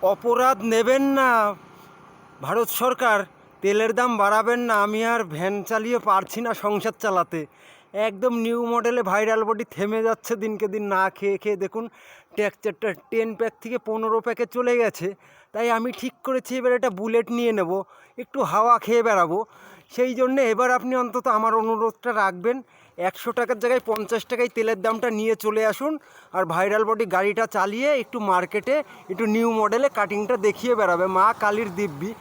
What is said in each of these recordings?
অপরাধ নেবেন না ভারত সরকার, তেলের দাম বাড়াবেন না। আমি আর ভ্যান চালিয়ে পারছি না সংসার চালাতে। একদম নিউ মডেলে ভাইরাল বডি থেমে যাচ্ছে দিনকে দিন। না খেয়ে খেয়ে দেখুন টেক্সচারটা 10 প্যাক থেকে 15 প্যাকে চলে গেছে। তাই আমি ঠিক করেছি এবার একটা বুলেট নিয়ে নেব, একটু হাওয়া খেয়ে বেড়াবো। সেই জন্যে এবার আপনি অন্তত আমার অনুরোধটা রাখবেন, 100 টাকার জায়গায় 50 টাকায় তেলের দামটা নিয়ে চলে আসুন। আর ভাইরাল বডি গাড়িটা চালিয়ে একটু মার্কেটে একটু নিউ মডেলে কাটিংটা দেখিয়ে বেড়াবে। মা কালীর দিব্যি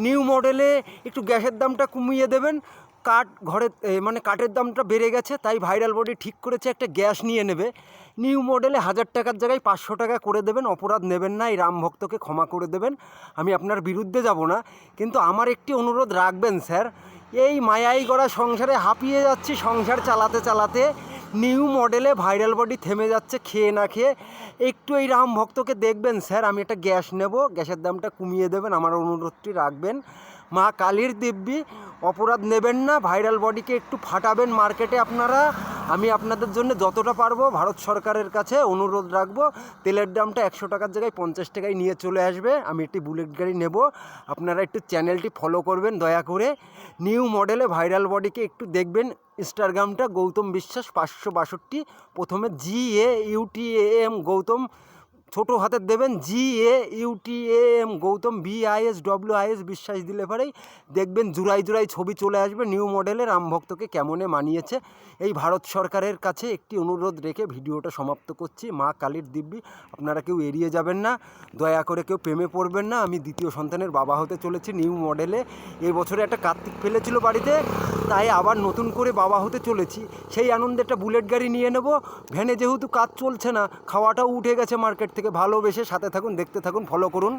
নিউ মডেলে একটু গ্যাসের দামটা কমিয়ে দেবেন। কাঠ ঘরে মানে কাঠের দামটা বেড়ে গেছে, তাই ভাইরাল বডি ঠিক করেছে একটা গ্যাস নিয়ে নেবে। নিউ মডেলে 1000 টাকার জায়গায় 500 টাকা করে দেবেন। অপরাধ নেবেন না, এই রামভক্তকে ক্ষমা করে দেবেন। আমি আপনার বিরুদ্ধে যাব না, কিন্তু আমার একটি অনুরোধ রাখবেন স্যার। এই মায়াই গড়া সংসারে হাঁপিয়ে যাচ্ছি সংসার চালাতে চালাতে। নিউ মডেলে ভাইরাল বডি থেমে যাচ্ছে খেয়ে না খেয়ে। একটু এই রাম ভক্তকে দেখবেন স্যার, আমি একটা গ্যাস নেব, গ্যাসের দামটা কমিয়ে দেবেন, আমার অনুরোধটি রাখবেন। মা কালীর দিব্যি, অপরাধ নেবেন না, ভাইরাল বডিকে একটু ফাটাবেন মার্কেটে আপনারা। আমি আপনাদের জন্য যতটা পারবো ভারত সরকারের কাছে অনুরোধ রাখবো। তেলের দামটা 100 টাকার জায়গায় 50 টাকায় নিয়ে চলে আসবে। আমি একটি বুলেট গাড়ি নেব, আপনারা একটু চ্যানেলটি ফলো করবেন দয়া করে। নিউ মডেলে ভাইরাল বডিকে একটু দেখবেন। ইনস্টাগ্রামটা গৌতম বিশ্বাস 562, প্রথমে GAUTAM গৌতম, ছোটো হাতের দেবেন GAUTAM গৌতম, BISWIS বিশ্বাস দিলে পরেই দেখবেন জুড়াই জুড়াই ছবি চলে আসবে। নিউ মডেলের রামভক্তকে কেমনে মানিয়েছে। এই ভারত সরকারের কাছে একটি অনুরোধ রেখে ভিডিওটা সমাপ্ত করছি। মা কালীর দিব্যি, আপনারা কেউ এড়িয়ে যাবেন না, দয়া করে কেউ প্রেমে পড়বেন না। আমি দ্বিতীয় সন্তানের বাবা হতে চলেছি নিউ মডেলে। এই বছরে একটা কার্তিক ফেলেছিল বাড়িতে, তাই আবার নতুন করে বাবা হতে চলেছি। সেই আনন্দে একটা বুলেট গাড়ি নিয়ে নেব। ভ্যানে যেহেতু কাজ চলছে না, খাওয়াটাও উঠে গেছে মার্কেট থেকে। ভালোবেসে সাথে থাকুন, দেখতে থাকুন, ফলো করুন।